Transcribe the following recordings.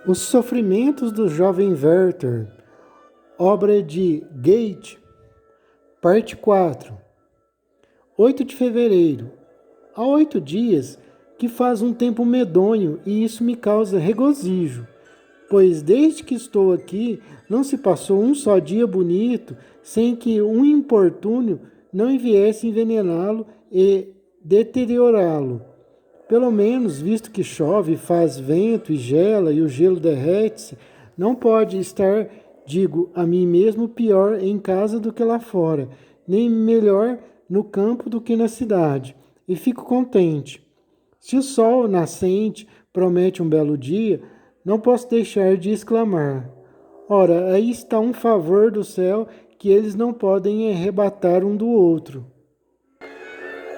Os Sofrimentos do Jovem Werther, obra de Goethe, parte 4. 8 de fevereiro. Há 8 dias que faz um tempo medonho e isso me causa regozijo, pois desde que estou aqui não se passou um só dia bonito sem que um importúnio não viesse envenená-lo e deteriorá-lo. Pelo menos, visto que chove, faz vento e gela e o gelo derrete-se, não pode estar, digo a mim mesmo, pior em casa do que lá fora, nem melhor no campo do que na cidade. E fico contente. Se o sol nascente promete um belo dia, não posso deixar de exclamar: ora, aí está um favor do céu que eles não podem arrebatar um do outro.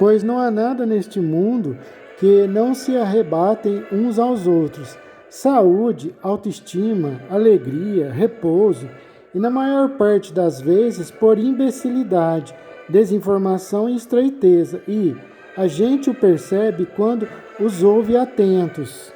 Pois não há nada neste mundo que não se arrebatem uns aos outros: saúde, autoestima, alegria, repouso, e na maior parte das vezes por imbecilidade, desinformação e estreiteza, e a gente o percebe quando os ouve atentos,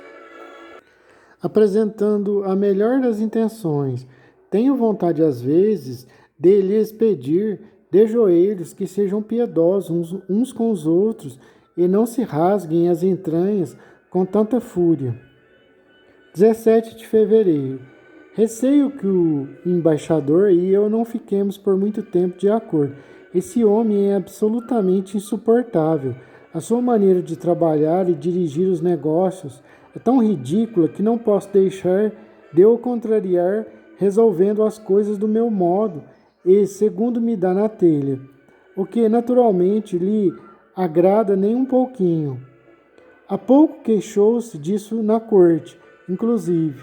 apresentando a melhor das intenções. Tenho vontade às vezes de lhes pedir de joelhos que sejam piedosos uns com os outros e não se rasguem as entranhas com tanta fúria. 17 de fevereiro. Receio que o embaixador e eu não fiquemos por muito tempo de acordo. Esse homem é absolutamente insuportável. A sua maneira de trabalhar e dirigir os negócios é tão ridícula que não posso deixar de o contrariar resolvendo as coisas do meu modo e segundo me dá na telha, o que naturalmente lhe agrada nem um pouquinho. Há pouco queixou-se disso na corte, inclusive.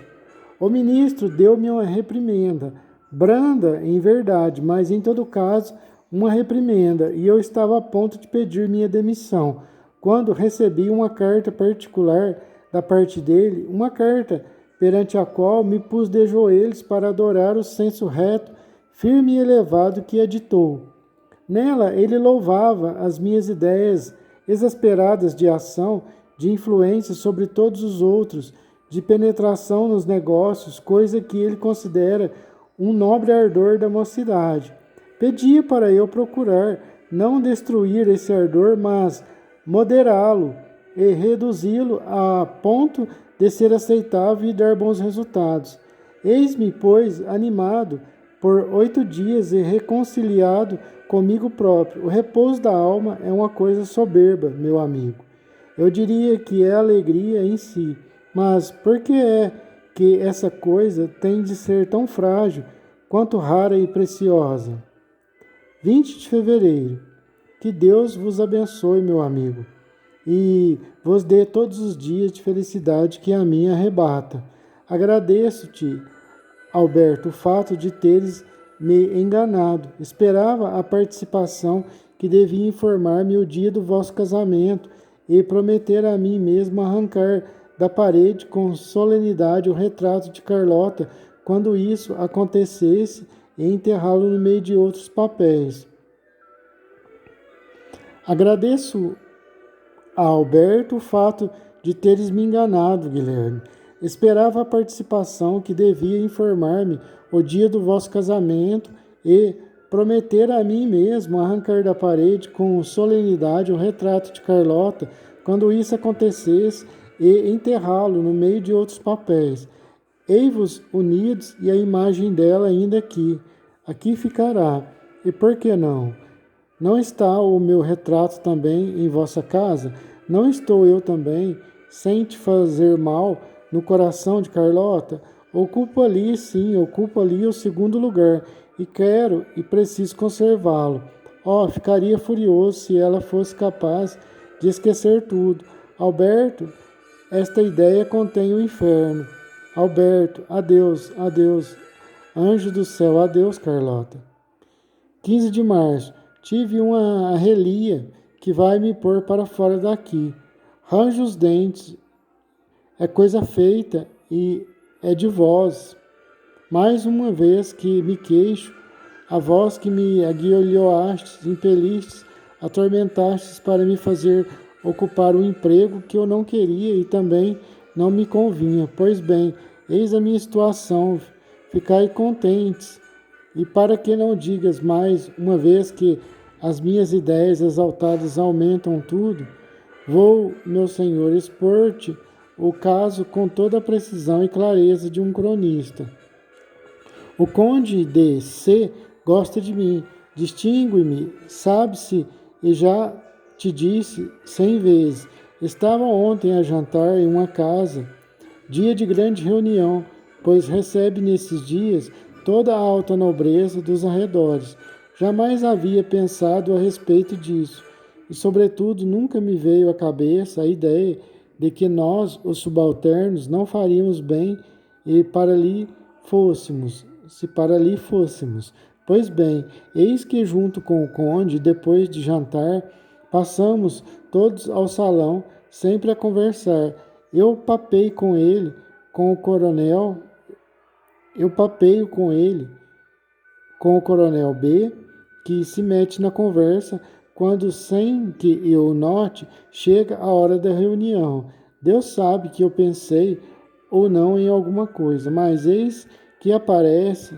O ministro deu-me uma reprimenda, branda em verdade, mas em todo caso uma reprimenda, e eu estava a ponto de pedir minha demissão, quando recebi uma carta particular da parte dele, uma carta perante a qual me pus de joelhos para adorar o senso reto, firme e elevado que a ditou. Nela ele louvava as minhas ideias exasperadas de ação, de influência sobre todos os outros, de penetração nos negócios, coisa que ele considera um nobre ardor da mocidade. Pedia para eu procurar não destruir esse ardor, mas moderá-lo e reduzi-lo a ponto de ser aceitável e dar bons resultados. Eis-me, pois, animado por 8 dias e reconciliado comigo próprio. O repouso da alma é uma coisa soberba, meu amigo. Eu diria que é alegria em si, mas por que é que essa coisa tem de ser tão frágil quanto rara e preciosa? 20 de fevereiro. Que Deus vos abençoe, meu amigo, e vos dê todos os dias de felicidade que a mim arrebata. Agradeço-te, Alberto, o fato de teres me enganado. Esperava a participação que devia informar-me o dia do vosso casamento e prometer a mim mesmo arrancar da parede com solenidade o retrato de Carlota quando isso acontecesse e enterrá-lo no meio de outros papéis. Agradeço a Alberto o fato de teres me enganado, Guilherme. Esperava a participação que devia informar-me o dia do vosso casamento e prometer a mim mesmo arrancar da parede com solenidade o retrato de Carlota quando isso acontecesse e enterrá-lo no meio de outros papéis. Ei-vos unidos e a imagem dela ainda aqui. Aqui ficará. E por que não? Não está o meu retrato também em vossa casa? Não estou eu também, sem te fazer mal, no coração de Carlota? Ocupo ali, sim, ocupo ali o segundo lugar, e quero e preciso conservá-lo. Oh, ficaria furioso se ela fosse capaz de esquecer tudo. Alberto, esta ideia contém o inferno. Alberto, adeus, adeus. Anjo do céu, adeus, Carlota. 15 de março. Tive uma arrelia que vai me pôr para fora daqui. Ranjo os dentes. É coisa feita e é de vós. Mais uma vez que me queixo, a vós que me aguilhoastes, impelistes, atormentastes para me fazer ocupar um emprego que eu não queria e também não me convinha. Pois bem, Eis a minha situação, ficai contentes. E para que não digas mais, uma vez que as minhas ideias exaltadas aumentam tudo, vou, meu senhor, expor-te o caso com toda a precisão e clareza de um cronista. O conde de C gosta de mim, distingue-me, sabe-se, e já te disse 100 vezes. Estava ontem a jantar em uma casa, dia de grande reunião, pois recebe nesses dias toda a alta nobreza dos arredores. Jamais havia pensado a respeito disso, e sobretudo nunca me veio à cabeça a ideia de que nós, os subalternos, não faríamos bem e para ali fôssemos, se para ali fôssemos. Pois bem, eis que junto com o conde, depois de jantar, passamos todos ao salão, sempre a conversar. Eu papei com ele, com o coronel, eu papeio com ele, com o coronel B, que se mete na conversa, quando, sem que eu note, chega a hora da reunião. Deus sabe que eu pensei ou não em alguma coisa, mas eis que aparece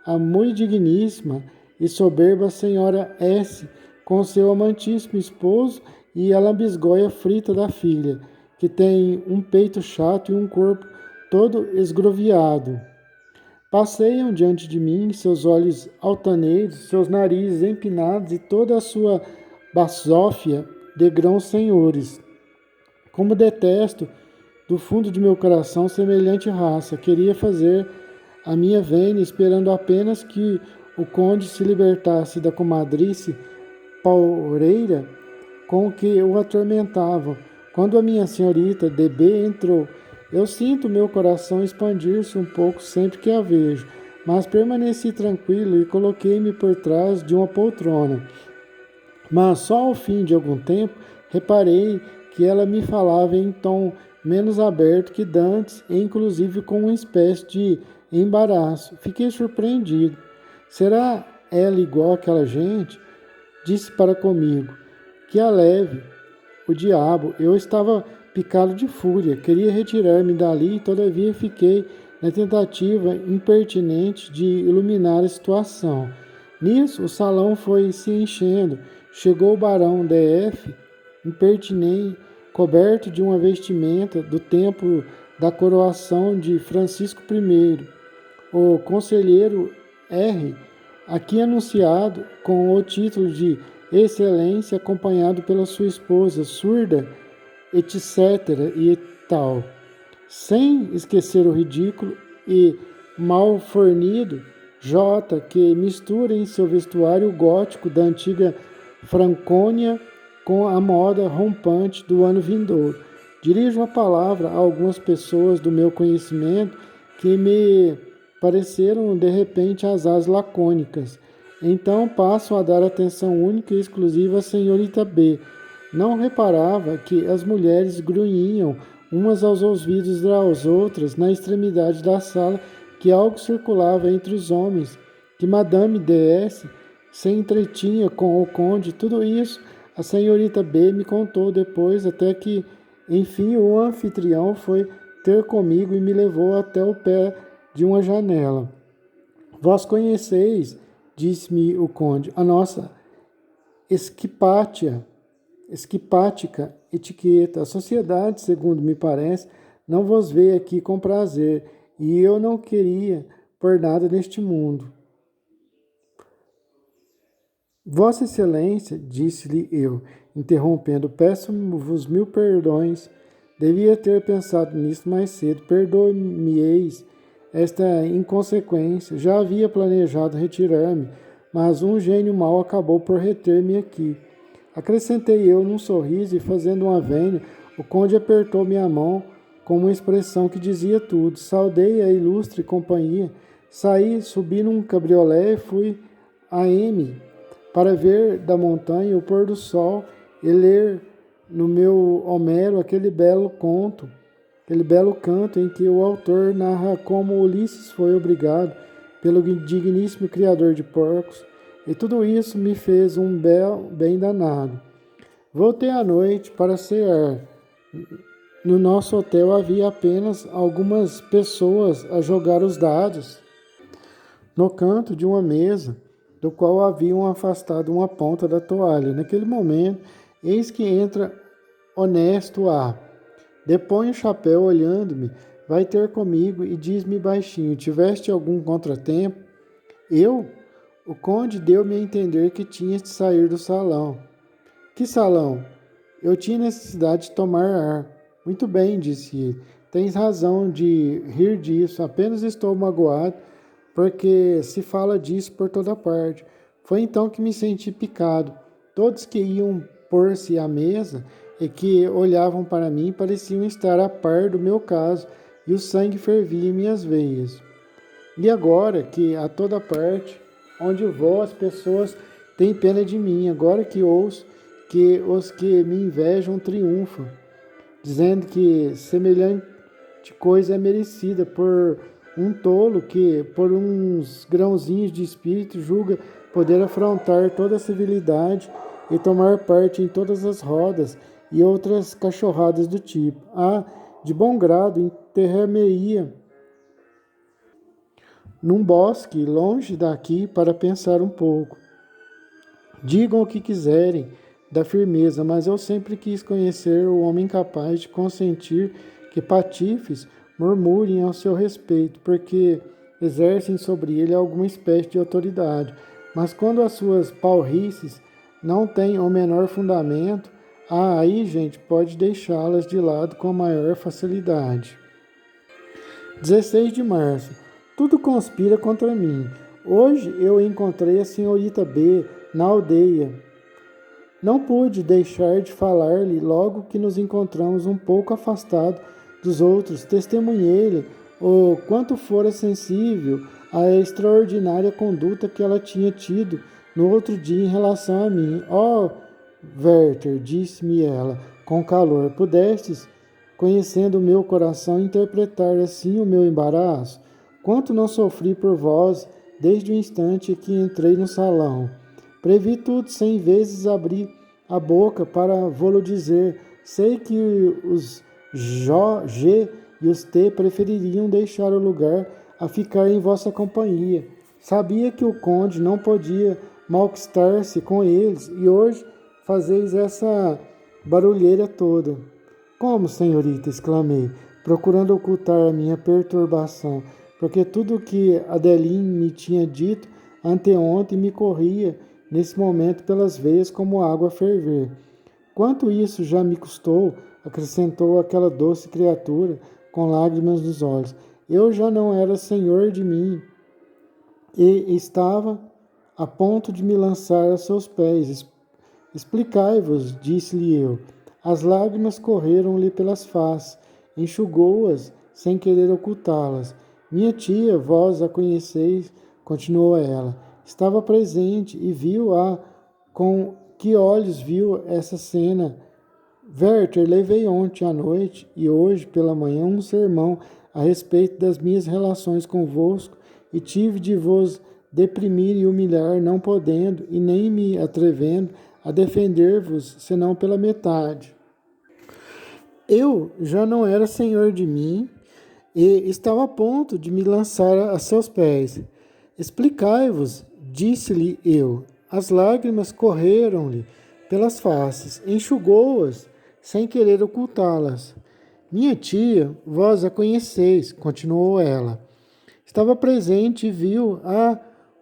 a muito digníssima e soberba senhora S, com seu amantíssimo esposo e a lambisgoia frita da filha, que tem um peito chato e um corpo todo esgroviado. Passeiam diante de mim seus olhos altaneiros, seus narizes empinados e toda a sua basófia de grãos senhores. Como detesto do fundo de meu coração semelhante raça, queria fazer a minha vênia, esperando apenas que o conde se libertasse da comadrice paureira com que o atormentava. Quando a minha senhorita DB entrou, eu sinto meu coração expandir-se um pouco sempre que a vejo, mas permaneci tranquilo e coloquei-me por trás de uma poltrona. Mas só ao fim de algum tempo reparei que ela me falava em tom menos aberto que dantes, e inclusive com uma espécie de embaraço. Fiquei surpreendido. Será ela igual àquela gente? Disse para comigo. Que a leve, o diabo. Eu estava picado de fúria. Queria retirar-me dali e todavia fiquei na tentativa impertinente de iluminar a situação. Nisso, o salão foi se enchendo. Chegou o barão D.F., impertinente, coberto de uma vestimenta do tempo da coroação de Francisco I. O conselheiro R., aqui anunciado com o título de Excelência, acompanhado pela sua esposa, surda, etc. e tal. Sem esquecer o ridículo e mal fornido J, que mistura em seu vestuário o gótico da antiga Francônia com a moda rompante do ano vindouro. Dirijo a palavra a algumas pessoas do meu conhecimento que me pareceram de repente asaz lacônicas. Então passo a dar atenção única e exclusiva à senhorita B. Não reparava que as mulheres grunhiam umas aos ouvidos das outras na extremidade da sala, que algo circulava entre os homens, que Madame D.S. se entretinha com o conde. Tudo isso a senhorita B me contou depois, até que, enfim, o anfitrião foi ter comigo e me levou até o pé de uma janela. Vós conheceis, disse-me o conde, a nossa esquipática etiqueta. A sociedade, segundo me parece, não vos vê aqui com prazer, e eu não queria por nada neste mundo. Vossa Excelência, disse-lhe eu, interrompendo, peço-vos 1000 perdões. Devia ter pensado nisso mais cedo. Perdoe-me-eis esta inconsequência. Já havia planejado retirar-me, mas um gênio mau acabou por reter-me aqui. Acrescentei eu num sorriso e, fazendo uma vênia, o conde apertou minha mão com uma expressão que dizia tudo. Saudei a ilustre companhia, saí, subi num cabriolé e fui a M para ver da montanha o pôr do sol e ler no meu Homero aquele belo canto em que o autor narra como Ulisses foi obrigado pelo digníssimo criador de porcos, e tudo isso me fez bem danado. Voltei à noite para cear. no nosso hotel havia apenas algumas pessoas a jogar os dados no canto de uma mesa, do qual haviam afastado uma ponta da toalha. Naquele momento, eis que entra honesto A. Depõe o chapéu olhando-me, vai ter comigo e diz-me baixinho: tiveste algum contratempo? Eu? O conde deu-me a entender que tinha de sair do salão. Que salão? Eu tinha necessidade de tomar ar. Muito bem, disse ele. Tens razão de rir disso. Apenas estou magoado porque se fala disso por toda parte. Foi então que me senti picado. Todos que iam pôr-se à mesa e que olhavam para mim pareciam estar a par do meu caso, e o sangue fervia em minhas veias. E agora que a toda parte onde vou as pessoas têm pena de mim, agora que ouço que os que me invejam triunfam, dizendo que semelhante coisa é merecida por um tolo que, por uns grãozinhos de espírito, julga poder afrontar toda a civilidade e tomar parte em todas as rodas e outras cachorradas do tipo. De bom grado, enterrar-me-ia num bosque, longe daqui, para pensar um pouco. Digam o que quiserem da firmeza, mas eu sempre quis conhecer o homem capaz de consentir que patifes murmurem ao seu respeito, porque exercem sobre ele alguma espécie de autoridade. Mas quando as suas palrices não têm o menor fundamento, aí, gente, pode deixá-las de lado com a maior facilidade. 16 de março. Tudo conspira contra mim. Hoje eu encontrei a senhorita B na aldeia. Não pude deixar de falar-lhe logo que nos encontramos um pouco afastado dos outros. Testemunhei-lhe o quanto fora sensível à extraordinária conduta que ela tinha tido no outro dia em relação a mim. Werther, disse-me ela com calor, pudestes, conhecendo o meu coração, interpretar assim o meu embaraço? Quanto não sofri por vós desde o instante que entrei no salão. Previ tudo 100 vezes abrir a boca para vô-lo dizer. Sei que os G e os T prefeririam deixar o lugar a ficar em vossa companhia. Sabia que o conde não podia malquistar-se com eles e hoje fazeis essa barulheira toda. Como, senhorita? Exclamei, procurando ocultar a minha perturbação, porque tudo o que Adeline me tinha dito anteontem me corria nesse momento pelas veias como água a ferver. Quanto isso já me custou, acrescentou aquela doce criatura com lágrimas nos olhos. Eu já não era senhor de mim e estava a ponto de me lançar a seus pés. Explicai-vos, disse-lhe eu. As lágrimas correram-lhe pelas faces, enxugou-as sem querer ocultá-las. Minha tia, vós a conheceis, continuou ela, estava presente e viu-a. Com que olhos viu essa cena? Werther, levei ontem à noite e hoje pela manhã um sermão a respeito das minhas relações convosco e tive de vos deprimir e humilhar, não podendo e nem me atrevendo a defender-vos, senão pela metade. Eu já não era senhor de mim e estava a ponto de me lançar a seus pés. Explicai-vos, disse-lhe eu. As lágrimas correram-lhe pelas faces, enxugou-as, sem querer ocultá-las. Minha tia, vós a conheceis, continuou ela. Estava presente e viu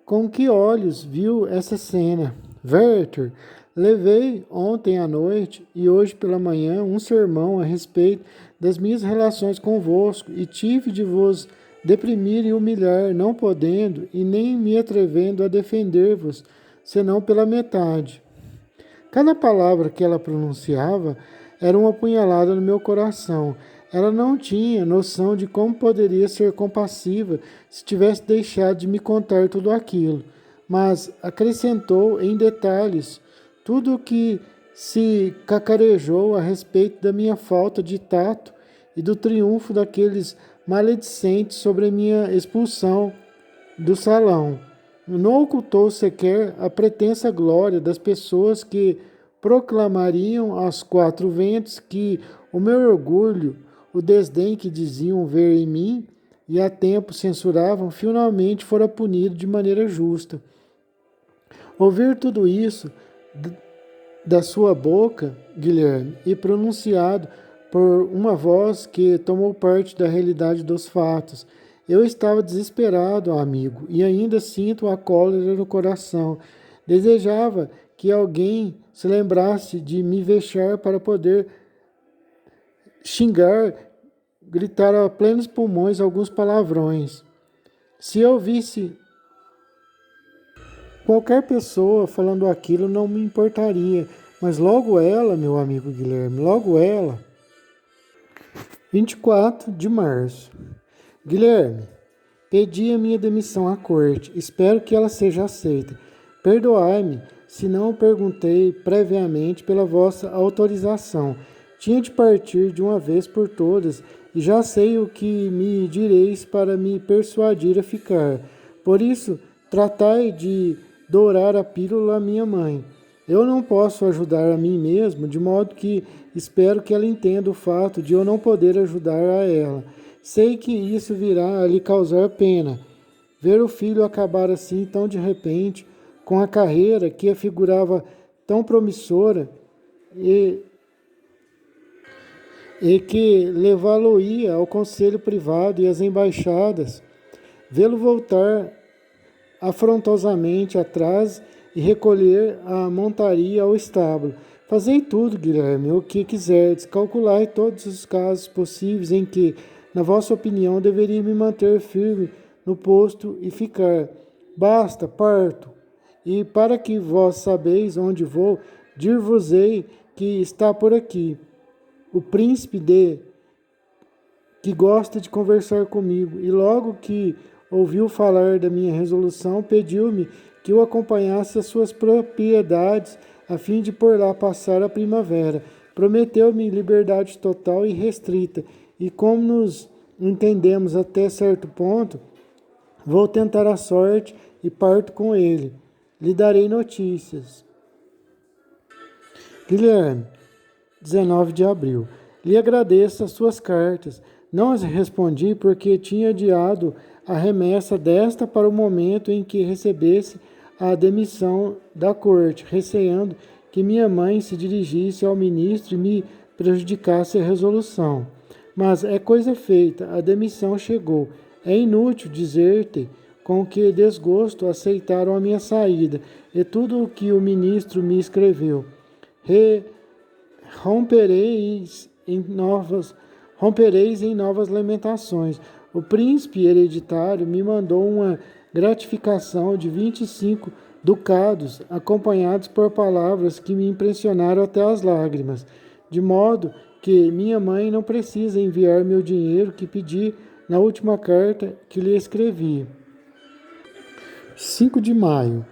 com que olhos viu essa cena. Werther, levei ontem à noite e hoje pela manhã um sermão a respeito das minhas relações convosco e tive de vos deprimir e humilhar, não podendo e nem me atrevendo a defender-vos, senão pela metade. Cada palavra que ela pronunciava era uma punhalada no meu coração. Ela não tinha noção de como poderia ser compassiva se tivesse deixado de me contar tudo aquilo, mas acrescentou em detalhes tudo o que se cacarejou a respeito da minha falta de tato e do triunfo daqueles maledicentes sobre a minha expulsão do salão. Não ocultou sequer a pretensa glória das pessoas que proclamariam aos quatro ventos que O meu orgulho, o desdém que diziam ver em mim e há tempo censuravam, finalmente fora punido de maneira justa. Ouvir tudo isso da sua boca, Guilherme, e pronunciado por uma voz que tomou parte da realidade dos fatos. Eu estava desesperado, amigo, e ainda sinto a cólera no coração. Desejava que alguém se lembrasse de me vexar para poder xingar, gritar a plenos pulmões alguns palavrões. Se eu visse qualquer pessoa falando aquilo, não me importaria, mas logo ela, meu amigo Guilherme, logo ela. 24 de março. Guilherme, pedi a minha demissão à corte. Espero que ela seja aceita. Perdoai-me se não perguntei previamente pela vossa autorização. Tinha de partir de uma vez por todas e já sei o que me direis para me persuadir a ficar. Por isso, tratai de dourar a pílula à minha mãe. Eu não posso ajudar a mim mesmo, de modo que espero que ela entenda o fato de eu não poder ajudar a ela. Sei que isso virá a lhe causar pena. Ver o filho acabar assim tão de repente, com a carreira que afigurava tão promissora e que levá-lo-ia ao conselho privado e às embaixadas, vê-lo voltar afrontosamente atrás e recolher a montaria ao estábulo. Fazei tudo, Guilherme, o que quiserdes, calculai todos os casos possíveis em que, na vossa opinião, deveria me manter firme no posto e ficar. Basta, parto. E para que vós sabeis onde vou, dir-vos-ei que está por aqui o príncipe que gosta de conversar comigo, e logo que ouviu falar da minha resolução, pediu-me que o acompanhasse às suas propriedades, a fim de por lá passar a primavera. Prometeu-me liberdade total e restrita, e como nos entendemos até certo ponto, vou tentar a sorte e parto com ele. Lhe darei notícias. Guilherme, 19 de abril. Lhe agradeço as suas cartas. Não as respondi porque tinha adiado a remessa desta para o momento em que recebesse a demissão da corte, receando que minha mãe se dirigisse ao ministro e me prejudicasse a resolução. Mas é coisa feita, a demissão chegou. É inútil dizer-te com que desgosto aceitaram a minha saída e tudo o que o ministro me escreveu. Rompereis em novas lamentações. O príncipe hereditário me mandou uma gratificação de 25 ducados, acompanhados por palavras que me impressionaram até as lágrimas, de modo que minha mãe não precisa enviar-me o dinheiro que pedi na última carta que lhe escrevi. 5 de maio.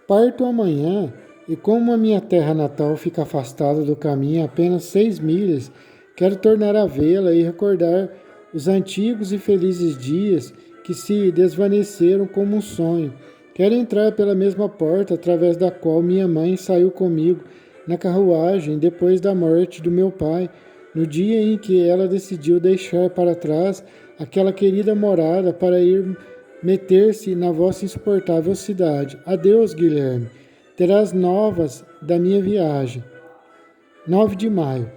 Parto amanhã e como a minha terra natal fica afastada do caminho a apenas 6 milhas, quero tornar a vê-la e recordar os antigos e felizes dias que se desvaneceram como um sonho. Quero entrar pela mesma porta através da qual minha mãe saiu comigo na carruagem depois da morte do meu pai, no dia em que ela decidiu deixar para trás aquela querida morada para ir meter-se na vossa insuportável cidade. Adeus, Guilherme. Terás novas da minha viagem. 9 de maio.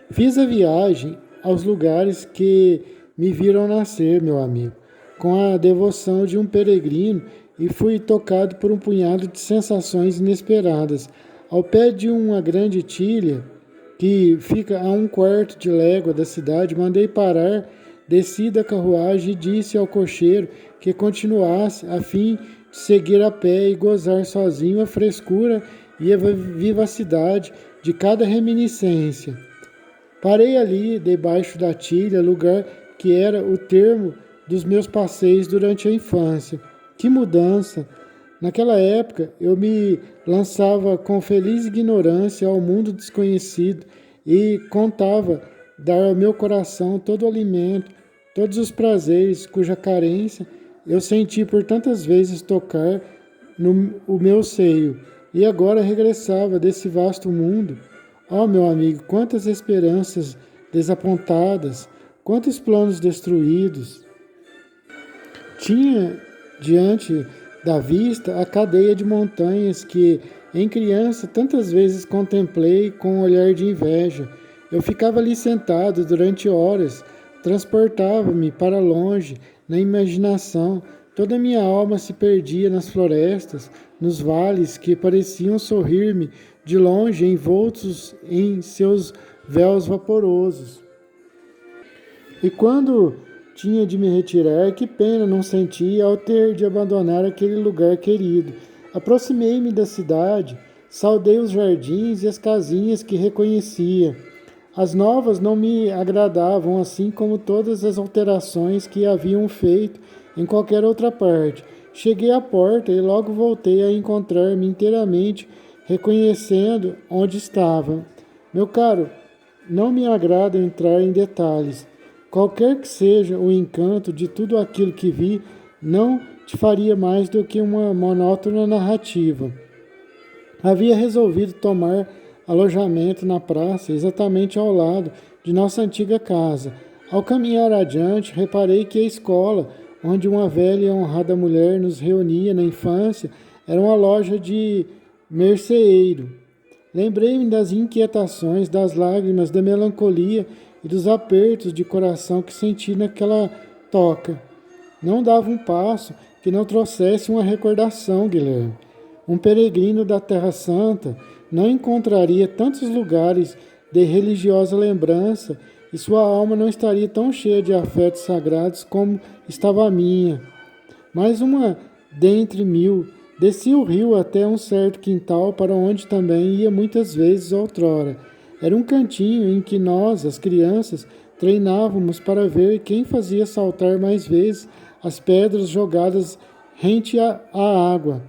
Fiz a viagem aos lugares que me viram nascer, meu amigo, com a devoção de um peregrino e fui tocado por um punhado de sensações inesperadas. Ao pé de uma grande tilha, que fica a 1/4 de légua da cidade, mandei parar, desci da carruagem e disse ao cocheiro que continuasse, a fim de seguir a pé e gozar sozinho a frescura e a vivacidade de cada reminiscência. Parei ali, debaixo da tilha, lugar que era o termo dos meus passeios durante a infância. Que mudança! Naquela época, eu me lançava com feliz ignorância ao mundo desconhecido e contava dar ao meu coração todo o alimento, todos os prazeres cuja carência eu senti por tantas vezes tocar no o meu seio. E agora regressava desse vasto mundo, Oh, meu amigo, quantas esperanças desapontadas, quantos planos destruídos. Tinha diante da vista a cadeia de montanhas que, em criança, tantas vezes contemplei com um olhar de inveja. Eu ficava ali sentado durante horas, transportava-me para longe na imaginação. Toda minha alma se perdia nas florestas, nos vales que pareciam sorrir-me de longe, envoltos em seus véus vaporosos. E quando tinha de me retirar, que pena não sentia ao ter de abandonar aquele lugar querido. Aproximei-me da cidade, saudei os jardins e as casinhas que reconhecia. As novas não me agradavam, assim como todas as alterações que haviam feito em qualquer outra parte. Cheguei à porta e logo voltei a encontrar-me inteiramente reconhecendo onde estava. Meu caro, não me agrada entrar em detalhes. Qualquer que seja o encanto de tudo aquilo que vi, não te faria mais do que uma monótona narrativa. Havia resolvido tomar alojamento na praça, exatamente ao lado de nossa antiga casa. Ao caminhar adiante, reparei que a escola, onde uma velha e honrada mulher nos reunia na infância, era uma loja de merceeiro. Lembrei-me das inquietações, das lágrimas, da melancolia e dos apertos de coração que senti naquela toca. Não dava um passo que não trouxesse uma recordação, Guilherme. Um peregrino da Terra Santa não encontraria tantos lugares de religiosa lembrança e sua alma não estaria tão cheia de afetos sagrados como estava a minha. Mais uma dentre mil. Desci o rio até um certo quintal para onde também ia muitas vezes outrora. Era um cantinho em que nós, as crianças, treinávamos para ver quem fazia saltar mais vezes as pedras jogadas rente à água.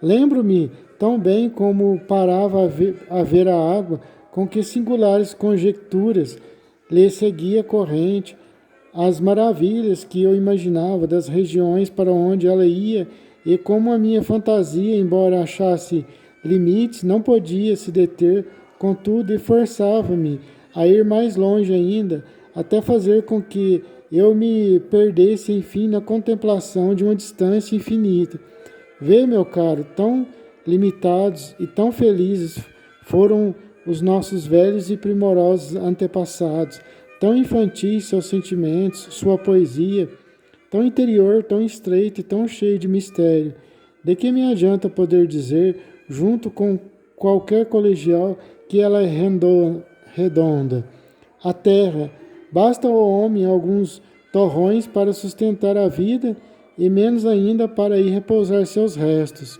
Lembro-me tão bem como parava a ver a água, com que singulares conjecturas lhe seguia a corrente, as maravilhas que eu imaginava das regiões para onde ela ia e como a minha fantasia, embora achasse limites, não podia se deter, contudo, e forçava-me a ir mais longe ainda, até fazer com que eu me perdesse, enfim, na contemplação de uma distância infinita. Vê, meu caro, tão limitados e tão felizes foram os nossos velhos e primorosos antepassados, tão infantis seus sentimentos, sua poesia, tão interior, tão estreito e tão cheio de mistério. De que me adianta poder dizer, junto com qualquer colegial, que ela é redonda? A terra, basta ao homem alguns torrões para sustentar a vida e menos ainda para ir repousar seus restos.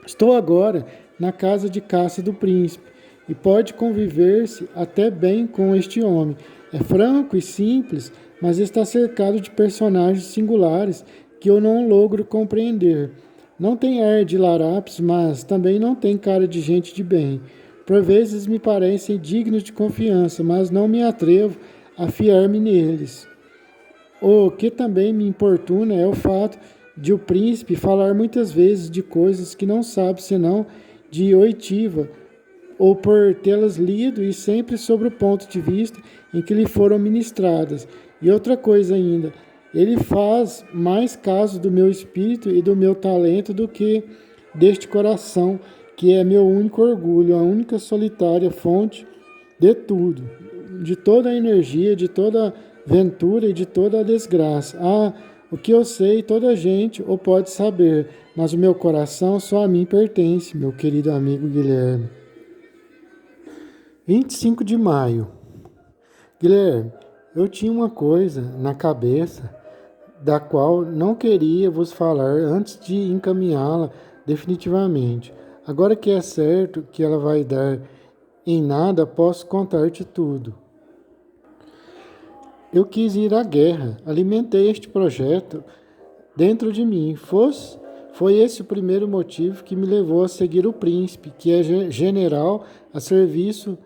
Estou agora na casa de caça do príncipe e pode conviver-se até bem com este homem. É franco e simples, mas está cercado de personagens singulares que eu não logro compreender. Não tem ar de larápis, mas também não tem cara de gente de bem. Por vezes me parecem dignos de confiança, mas não me atrevo a fiar-me neles. O que também me importuna é o fato de o príncipe falar muitas vezes de coisas que não sabe senão de oitiva, ou por tê-las lido e sempre sobre o ponto de vista em que lhe foram ministradas. E outra coisa ainda, ele faz mais caso do meu espírito e do meu talento do que deste coração, que é meu único orgulho, a única solitária fonte de tudo, de toda a energia, de toda a ventura e de toda a desgraça. Ah, o que eu sei, toda a gente o pode saber, mas o meu coração só a mim pertence, meu querido amigo Guilherme. 25 de maio. Guilherme, eu tinha uma coisa na cabeça da qual não queria vos falar antes de encaminhá-la definitivamente. Agora que é certo que ela vai dar em nada, posso contar-te tudo. Eu quis ir à guerra, alimentei este projeto dentro de mim. Foi esse o primeiro motivo que me levou a seguir o príncipe, que é general a serviço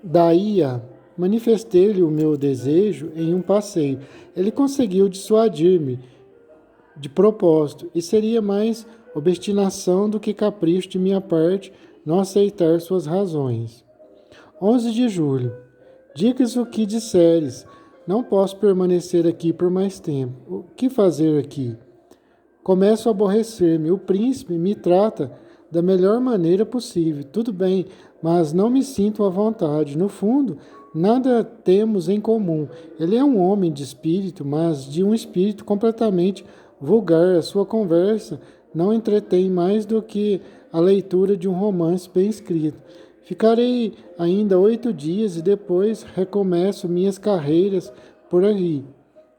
da IA. Manifestei-lhe o meu desejo em um passeio. Ele conseguiu dissuadir-me de propósito, e seria mais obstinação do que capricho de minha parte não aceitar suas razões. 11 de julho. Digas o que disseres. Não posso permanecer aqui por mais tempo. O que fazer aqui? Começo a aborrecer-me. O príncipe me trata da melhor maneira possível. Tudo bem, mas não me sinto à vontade. No fundo, nada temos em comum. Ele é um homem de espírito, mas de um espírito completamente vulgar. A sua conversa não entretém mais do que a leitura de um romance bem escrito. Ficarei ainda 8 dias e depois recomeço minhas carreiras por aí.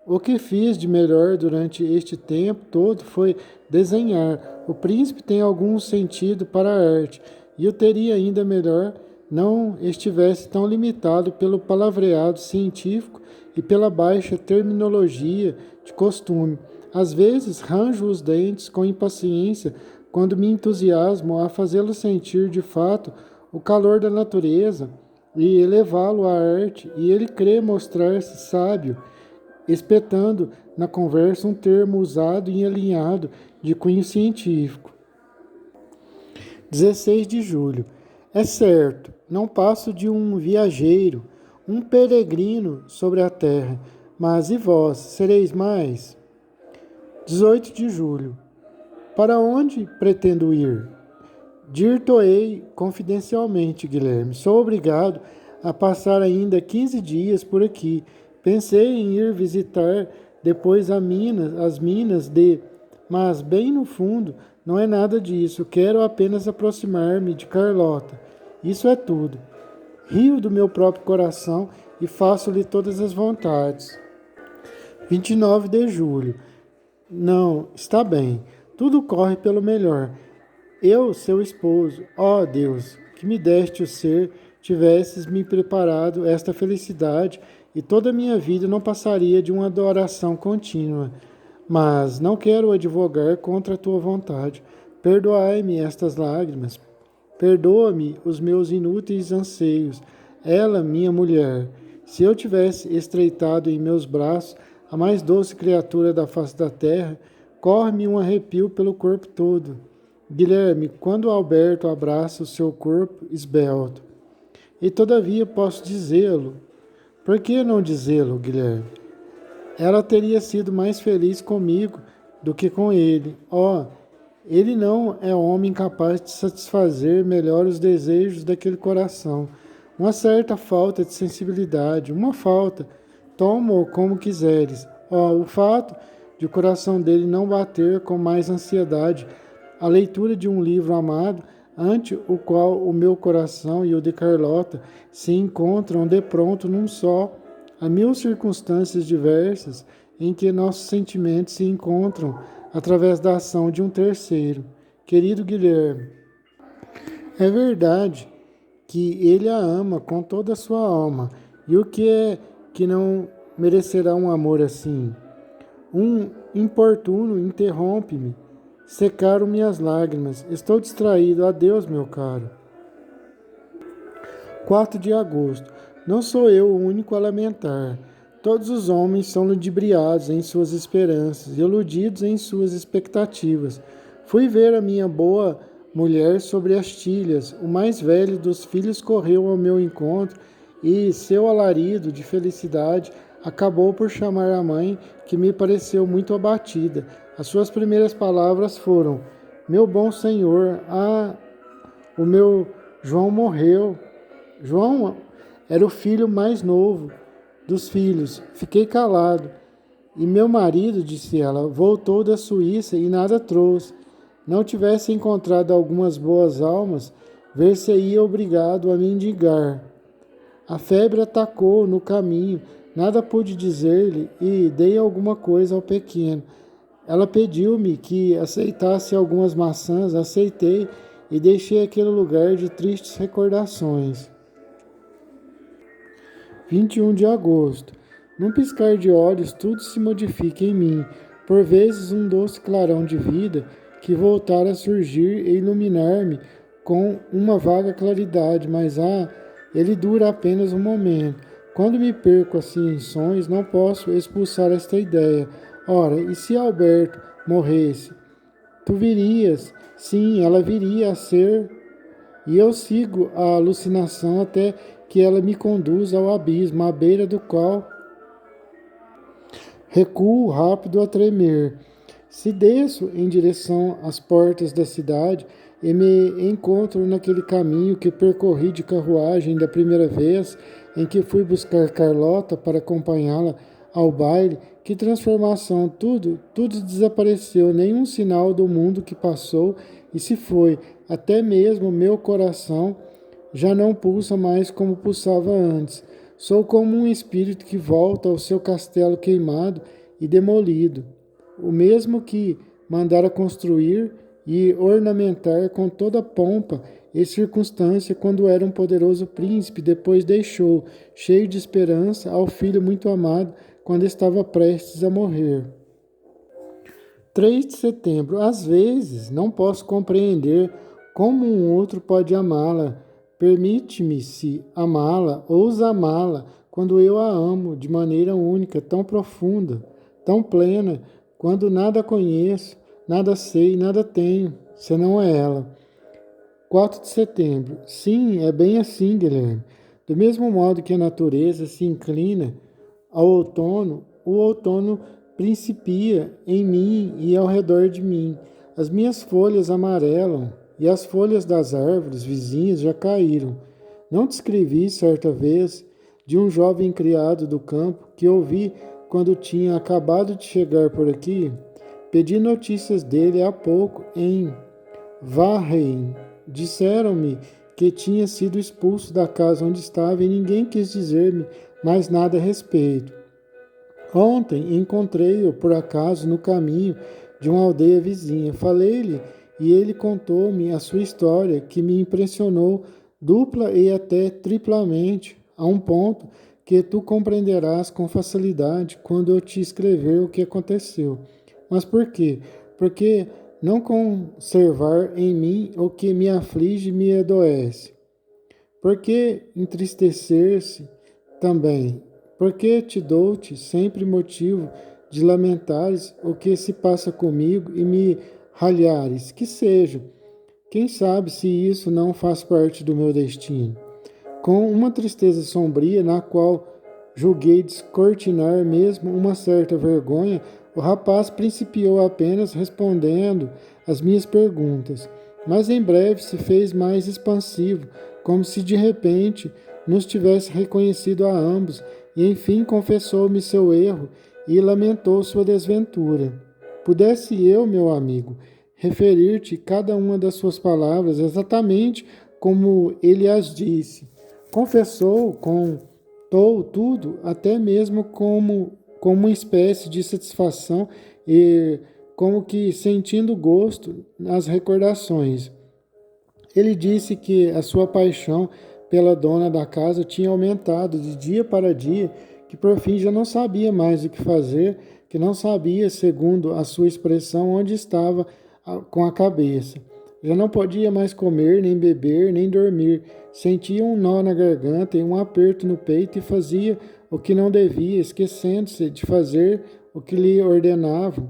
O que fiz de melhor durante este tempo todo foi desenhar. O príncipe tem algum sentido para a arte, e eu teria ainda melhor não estivesse tão limitado pelo palavreado científico e pela baixa terminologia de costume. Às vezes ranjo os dentes com impaciência quando me entusiasmo a fazê-lo sentir de fato o calor da natureza e elevá-lo à arte, e ele crê mostrar-se sábio, espetando na conversa um termo usado e alinhado de cunho científico. 16 de julho. É certo, não passo de um viajeiro, um peregrino sobre a terra, mas e vós, sereis mais? 18 de julho. Para onde pretendo ir? Dir-te-ei confidencialmente, Guilherme. Sou obrigado a passar ainda 15 dias por aqui. Pensei em ir visitar depois as minas de... Mas, bem no fundo, não é nada disso. Quero apenas aproximar-me de Carlota. Isso é tudo. Rio do meu próprio coração e faço-lhe todas as vontades. 29 de julho. Não, está bem. Tudo corre pelo melhor. Eu, seu esposo, ó Deus, que me deste o ser, tivesses me preparado esta felicidade e toda a minha vida não passaria de uma adoração contínua. Mas não quero advogar contra a tua vontade. Perdoai-me estas lágrimas. Perdoa-me os meus inúteis anseios. Ela, minha mulher, se eu tivesse estreitado em meus braços a mais doce criatura da face da terra, corre-me um arrepio pelo corpo todo. Guilherme, quando Alberto abraça o seu corpo esbelto. E todavia posso dizê-lo. Por que não dizê-lo, Guilherme? Ela teria sido mais feliz comigo do que com ele. Ele não é homem capaz de satisfazer melhor os desejos daquele coração. Uma certa falta de sensibilidade, uma falta. Toma-o como quiseres. O fato de o coração dele não bater com mais ansiedade a leitura de um livro amado, ante o qual o meu coração e o de Carlota se encontram de pronto num só. Há 1000 circunstâncias diversas em que nossos sentimentos se encontram através da ação de um terceiro. Querido Guilherme, é verdade que ele a ama com toda a sua alma. E o que é que não merecerá um amor assim? Um importuno interrompe-me. Secaram-me as lágrimas. Estou distraído. Adeus, meu caro. 4 de agosto. Não sou eu o único a lamentar. Todos os homens são ludibriados em suas esperanças, iludidos em suas expectativas. Fui ver a minha boa mulher sobre as tilhas. O mais velho dos filhos correu ao meu encontro e seu alarido de felicidade acabou por chamar a mãe, que me pareceu muito abatida. As suas primeiras palavras foram: meu bom senhor, o meu João morreu. João era o filho mais novo dos filhos. Fiquei calado. E meu marido, disse ela, voltou da Suíça e nada trouxe. Não tivesse encontrado algumas boas almas, ver-se-ia obrigado a mendigar. A febre atacou no caminho, nada pude dizer-lhe e dei alguma coisa ao pequeno. Ela pediu-me que aceitasse algumas maçãs, aceitei e deixei aquele lugar de tristes recordações. 21 de agosto. Num piscar de olhos, tudo se modifica em mim. Por vezes, um doce clarão de vida que voltara a surgir e iluminar-me com uma vaga claridade, mas ele dura apenas um momento. Quando me perco assim em sonhos, não posso expulsar esta ideia. Ora, e se Alberto morresse? Tu virias? Sim, ela viria a ser e eu sigo a alucinação até que ela me conduza ao abismo, à beira do qual recuo rápido a tremer. Se desço em direção às portas da cidade e me encontro naquele caminho que percorri de carruagem da primeira vez em que fui buscar Carlota para acompanhá-la ao baile, que transformação! Tudo desapareceu, nenhum sinal do mundo que passou e se foi. Até mesmo meu coração já não pulsa mais como pulsava antes. Sou como um espírito que volta ao seu castelo queimado e demolido, o mesmo que mandara construir e ornamentar com toda pompa e circunstância quando era um poderoso príncipe, depois deixou, cheio de esperança, ao filho muito amado, quando estava prestes a morrer. 3 de setembro. Às vezes, não posso compreender como um outro pode amá-la. Permite-me-se amá-la, ousa amá-la, quando eu a amo de maneira única, tão profunda, tão plena, quando nada conheço, nada sei, nada tenho, senão é ela. 4 de setembro. Sim, é bem assim, Guilherme. Do mesmo modo que a natureza se inclina ao outono, o outono principia em mim e ao redor de mim. As minhas folhas amarelam e as folhas das árvores vizinhas já caíram. Não te escrevi certa vez de um jovem criado do campo que ouvi quando tinha acabado de chegar por aqui? Pedi notícias dele há pouco em Varrein. Disseram-me que tinha sido expulso da casa onde estava e ninguém quis dizer-me mais nada a respeito. Ontem encontrei-o por acaso no caminho de uma aldeia vizinha. Falei-lhe e ele contou-me a sua história, que me impressionou dupla e até triplamente, a um ponto que tu compreenderás com facilidade quando eu te escrever o que aconteceu. Mas por quê? Porque não conservar em mim o que me aflige e me adoece? Por que entristecer-se também? Por que te dou-te sempre motivo de lamentares o que se passa comigo e me ralhares? Que seja. Quem sabe se isso não faz parte do meu destino? Com uma tristeza sombria, na qual julguei descortinar mesmo uma certa vergonha, o rapaz principiou apenas respondendo às minhas perguntas, mas em breve se fez mais expansivo, como se de repente nos tivesse reconhecido a ambos, e enfim confessou-me seu erro e lamentou sua desventura. Pudesse eu, meu amigo, referir-te cada uma das suas palavras exatamente como ele as disse. Confessou, contou tudo, até mesmo como uma espécie de satisfação e como que sentindo gosto nas recordações. Ele disse que a sua paixão pela dona da casa tinha aumentado de dia para dia, que por fim já não sabia mais o que fazer, que não sabia, segundo a sua expressão, onde estava com a cabeça. Já não podia mais comer, nem beber, nem dormir. Sentia um nó na garganta e um aperto no peito e fazia o que não devia, esquecendo-se de fazer o que lhe ordenavam.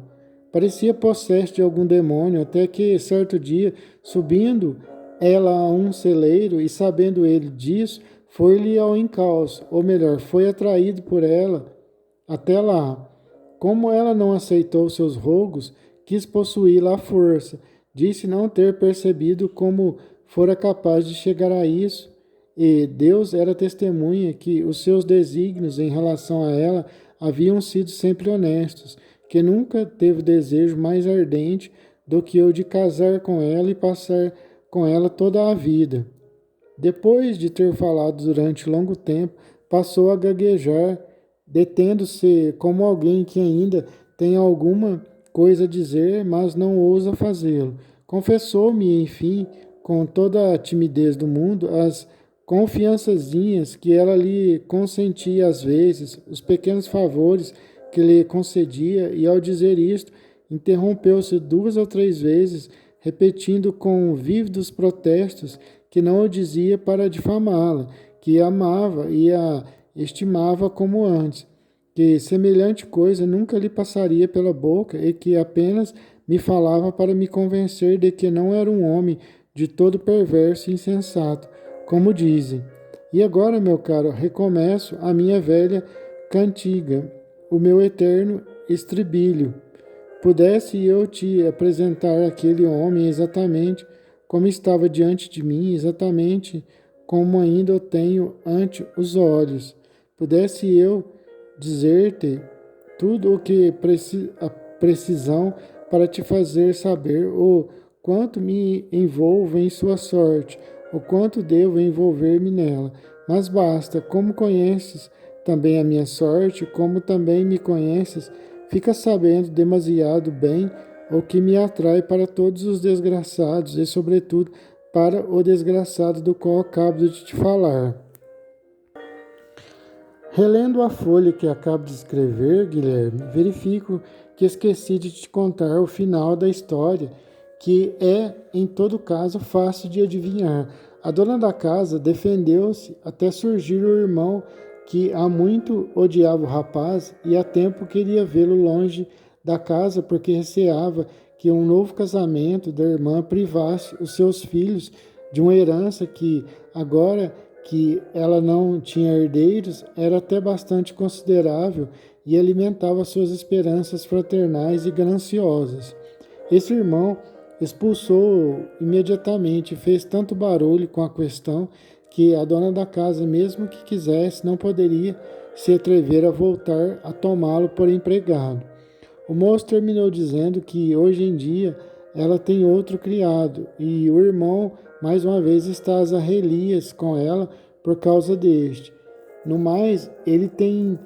Parecia possesso de algum demônio, até que, certo dia, subindo ela a um celeiro e, sabendo ele disso, foi-lhe ao encalço, ou melhor, foi atraído por ela até lá. Como ela não aceitou seus rogos, quis possuí-la à força. Disse não ter percebido como fora capaz de chegar a isso, e Deus era testemunha que os seus desígnios em relação a ela haviam sido sempre honestos, que nunca teve desejo mais ardente do que o de casar com ela e passar com ela toda a vida. Depois de ter falado durante longo tempo, passou a gaguejar, detendo-se como alguém que ainda tem alguma coisa a dizer, mas não ousa fazê-lo. Confessou-me, enfim, com toda a timidez do mundo, as confiançazinhas que ela lhe consentia às vezes, os pequenos favores que lhe concedia, e ao dizer isto, interrompeu-se 2 ou 3 vezes, repetindo com vívidos protestos que não o dizia para difamá-la, que a amava e a estimava como antes, que semelhante coisa nunca lhe passaria pela boca e que apenas me falava para me convencer de que não era um homem de todo perverso e insensato, como dizem. E agora, meu caro, recomeço a minha velha cantiga, o meu eterno estribilho. Pudesse eu te apresentar aquele homem exatamente como estava diante de mim, exatamente como ainda o tenho ante os olhos. Pudesse eu dizer-te tudo o que a precisão para te fazer saber o quanto me envolvo em sua sorte, o quanto devo envolver-me nela. Mas basta, como conheces também a minha sorte, como também me conheces, fica sabendo demasiado bem o que me atrai para todos os desgraçados e, sobretudo, para o desgraçado do qual acabo de te falar. Relendo a folha que acabo de escrever, Guilherme, verifico que esqueci de te contar o final da história, que é, em todo caso, fácil de adivinhar. A dona da casa defendeu-se até surgir o irmão que há muito odiava o rapaz e há tempo queria vê-lo longe da casa porque receava que um novo casamento da irmã privasse os seus filhos de uma herança que, agora que ela não tinha herdeiros, era até bastante considerável e alimentava suas esperanças fraternais e gananciosas. Esse irmão expulsou-o imediatamente e fez tanto barulho com a questão que a dona da casa, mesmo que quisesse, não poderia se atrever a voltar a tomá-lo por empregado. O moço terminou dizendo que hoje em dia ela tem outro criado e o irmão mais uma vez está às arrelias com ela por causa deste. No mais, ele tem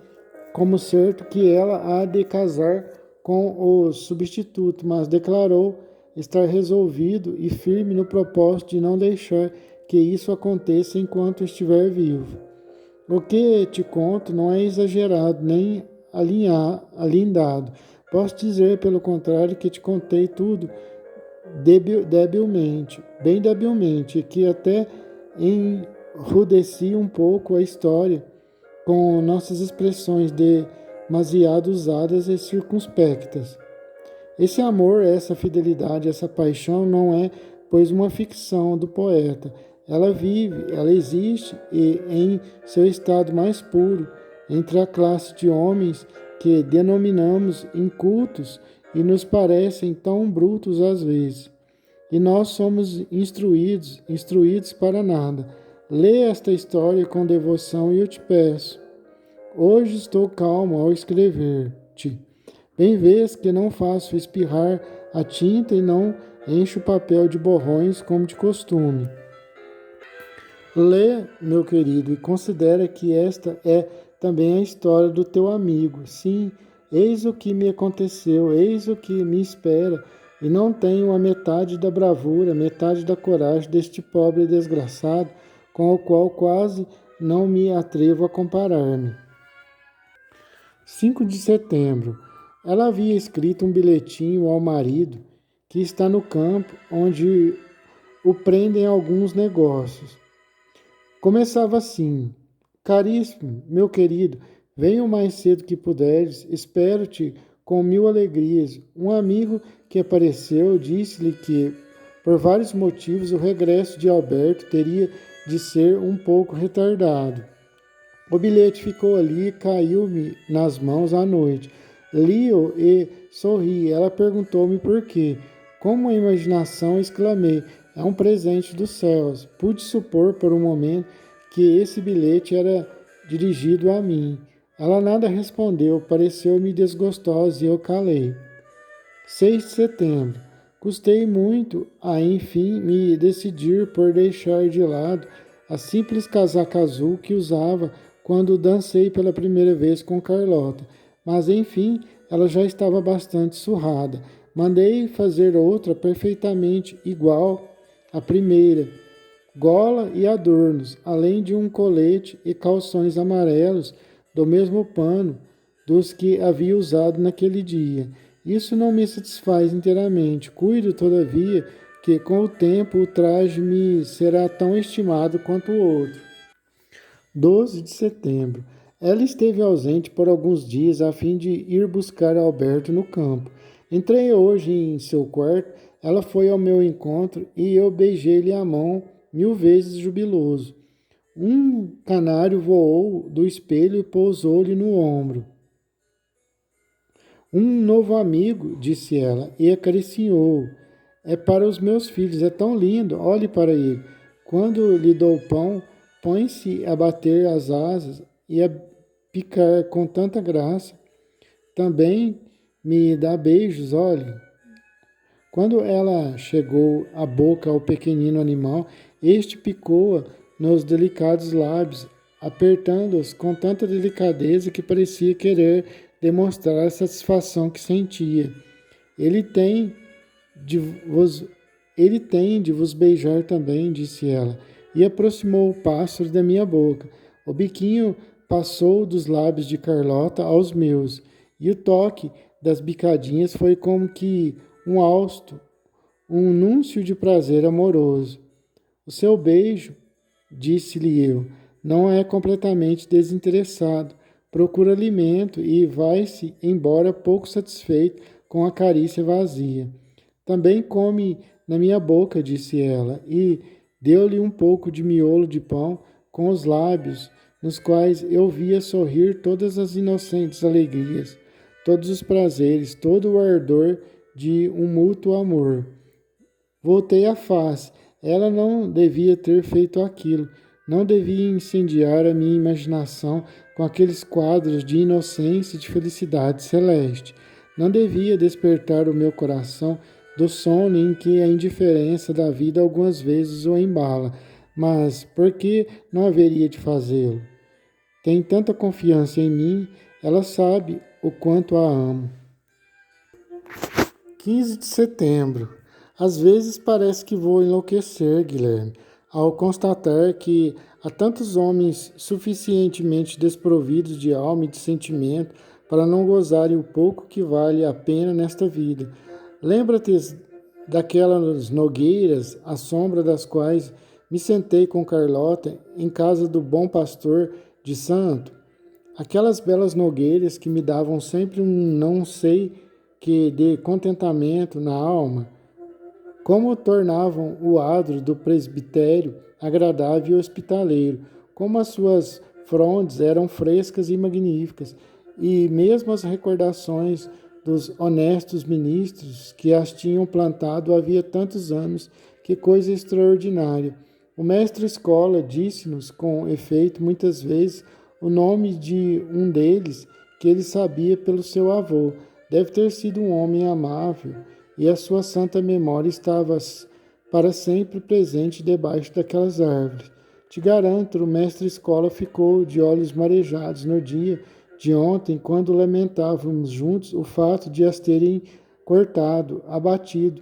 como certo que ela há de casar com o substituto, mas declarou estar resolvido e firme no propósito de não deixar que isso aconteça enquanto estiver vivo. O que te conto não é exagerado nem alindado. Posso dizer, pelo contrário, que te contei tudo bem debilmente, e que até enrudeci um pouco a história com nossas expressões demasiado usadas e circunspectas. Esse amor, essa fidelidade, essa paixão não é, pois, uma ficção do poeta. Ela vive, ela existe e, em seu estado mais puro, entre a classe de homens que denominamos incultos e nos parecem tão brutos às vezes. E nós somos instruídos para nada. Lê esta história com devoção e eu te peço. Hoje estou calmo ao escrever-te. Bem vês que não faço espirrar a tinta e não encho o papel de borrões como de costume. Lê, meu querido, e considera que esta é também a história do teu amigo. Sim, eis o que me aconteceu, eis o que me espera, e não tenho a metade da bravura, metade da coragem deste pobre desgraçado, com o qual quase não me atrevo a comparar-me. 5 de setembro. Ela havia escrito um bilhetinho ao marido, que está no campo, onde o prendem alguns negócios. Começava assim: Caríssimo, meu querido, venha o mais cedo que puderes, espero-te com 1000 alegrias. Um amigo que apareceu disse-lhe que, por vários motivos, o regresso de Alberto teria de ser um pouco retardado. O bilhete ficou ali e caiu-me nas mãos à noite. Li-o e sorri. Ela perguntou-me por quê. Com uma imaginação, exclamei: é um presente dos céus. Pude supor por um momento que esse bilhete era dirigido a mim. Ela nada respondeu, pareceu-me desgostosa e eu calei. 6 de setembro. Custei muito a, enfim, me decidir por deixar de lado a simples casaca azul que usava quando dancei pela primeira vez com Carlota. Mas, enfim, ela já estava bastante surrada. Mandei fazer outra perfeitamente igual à primeira, gola e adornos, além de um colete e calções amarelos do mesmo pano dos que havia usado naquele dia. Isso não me satisfaz inteiramente. Cuido, todavia, que com o tempo o traje me será tão estimado quanto o outro. 12 de setembro. Ela esteve ausente por alguns dias a fim de ir buscar Alberto no campo. Entrei hoje em seu quarto, ela foi ao meu encontro e eu beijei-lhe a mão 1000 vezes jubiloso. Um canário voou do espelho e pousou-lhe no ombro. Um novo amigo, disse ela, e acariciou. É para os meus filhos, é tão lindo, olhe para ele. Quando lhe dou pão, põe-se a bater as asas e a picar com tanta graça. Também me dá beijos, olhe. Quando ela chegou a boca ao pequenino animal, este picou-a nos delicados lábios, apertando-os com tanta delicadeza que parecia querer demonstrar a satisfação que sentia. Ele tem de vos, ele tem de vos beijar também, disse ela, e aproximou o pássaro da minha boca. O biquinho passou dos lábios de Carlota aos meus, e o toque das bicadinhas foi como que um hausto, um núncio de prazer amoroso. O seu beijo, disse-lhe eu, não é completamente desinteressado. Procura alimento e vai-se embora pouco satisfeito com a carícia vazia. Também come na minha boca, disse ela, e deu-lhe um pouco de miolo de pão com os lábios, nos quais eu via sorrir todas as inocentes alegrias, todos os prazeres, todo o ardor de um mútuo amor. Voltei a face. Ela não devia ter feito aquilo. Não devia incendiar a minha imaginação com aqueles quadros de inocência e de felicidade celeste. Não devia despertar o meu coração do sono em que a indiferença da vida algumas vezes o embala. Mas por que não haveria de fazê-lo? Tem tanta confiança em mim, ela sabe o quanto a amo. 15 de setembro. Às vezes parece que vou enlouquecer, Guilherme, ao constatar que há tantos homens suficientemente desprovidos de alma e de sentimento para não gozarem o pouco que vale a pena nesta vida. Lembra-te daquelas nogueiras, à sombra das quais me sentei com Carlota em casa do bom pastor de Santo? Aquelas belas nogueiras que me davam sempre um não sei que de contentamento na alma, como tornavam o adro do presbitério agradável e hospitaleiro, como as suas frondes eram frescas e magníficas, e mesmo as recordações dos honestos ministros que as tinham plantado havia tantos anos, que coisa extraordinária. O mestre-escola disse-nos, com efeito, muitas vezes, o nome de um deles, que ele sabia pelo seu avô. Deve ter sido um homem amável, e a sua santa memória estava para sempre presente debaixo daquelas árvores. Te garanto, o mestre-escola ficou de olhos marejados no dia de ontem, quando lamentávamos juntos o fato de as terem cortado, abatido.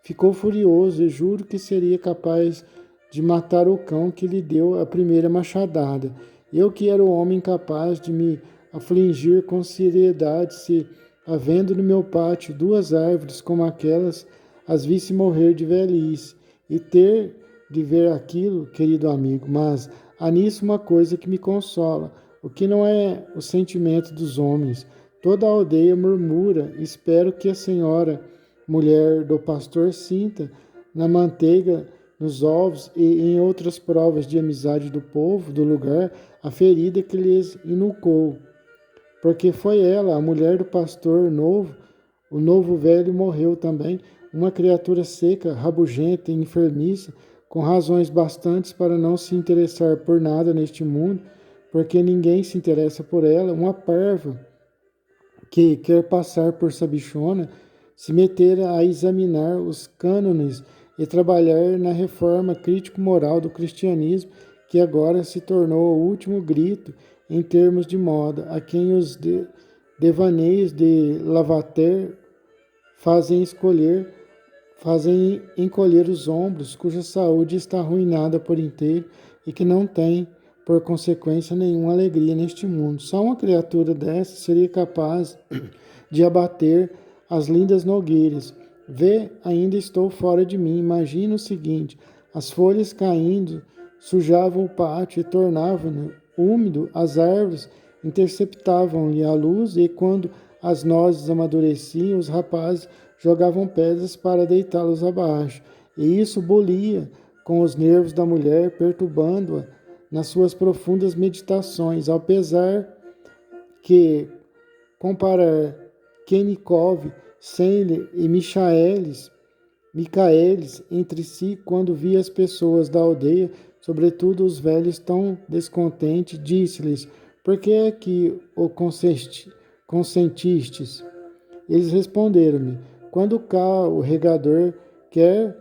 Ficou furioso e juro que seria capaz de matar o cão que lhe deu a primeira machadada. Eu que era o homem capaz de me afligir com seriedade se, havendo no meu pátio 2 árvores como aquelas, as visse morrer de velhice, e ter de ver aquilo, querido amigo, mas há nisso uma coisa que me consola, o que não é o sentimento dos homens. Toda a aldeia murmura, espero que a senhora, mulher do pastor, sinta na manteiga, nos ovos e em outras provas de amizade do povo, do lugar, a ferida que lhes inucou. Porque foi ela, a mulher do pastor novo, o novo velho morreu também, uma criatura seca, rabugenta e enfermiça, com razões bastantes para não se interessar por nada neste mundo, porque ninguém se interessa por ela, uma parva que quer passar por sabichona, se meter a examinar os cânones e trabalhar na reforma crítico-moral do cristianismo, que agora se tornou o último grito em termos de moda, a quem os devaneios de Lavater fazem encolher os ombros, cuja saúde está arruinada por inteiro e que não tem, por consequência, nenhuma alegria neste mundo. Só uma criatura dessa seria capaz de abater as lindas nogueiras. Vê, ainda estou fora de mim. Imagina o seguinte: as folhas caindo sujavam o pátio e tornavam úmido as árvores, interceptavam-lhe a luz, e quando as nozes amadureciam, os rapazes jogavam pedras para deitá-los abaixo. E isso bolia com os nervos da mulher, perturbando-a nas suas profundas meditações, ao pesar que comparar Kenikov, Sendler e Michaelis entre si, quando via as pessoas da aldeia, sobretudo os velhos, tão descontentes, disse-lhes: por que é que o consentistes? Eles responderam-me: quando cá o regador quer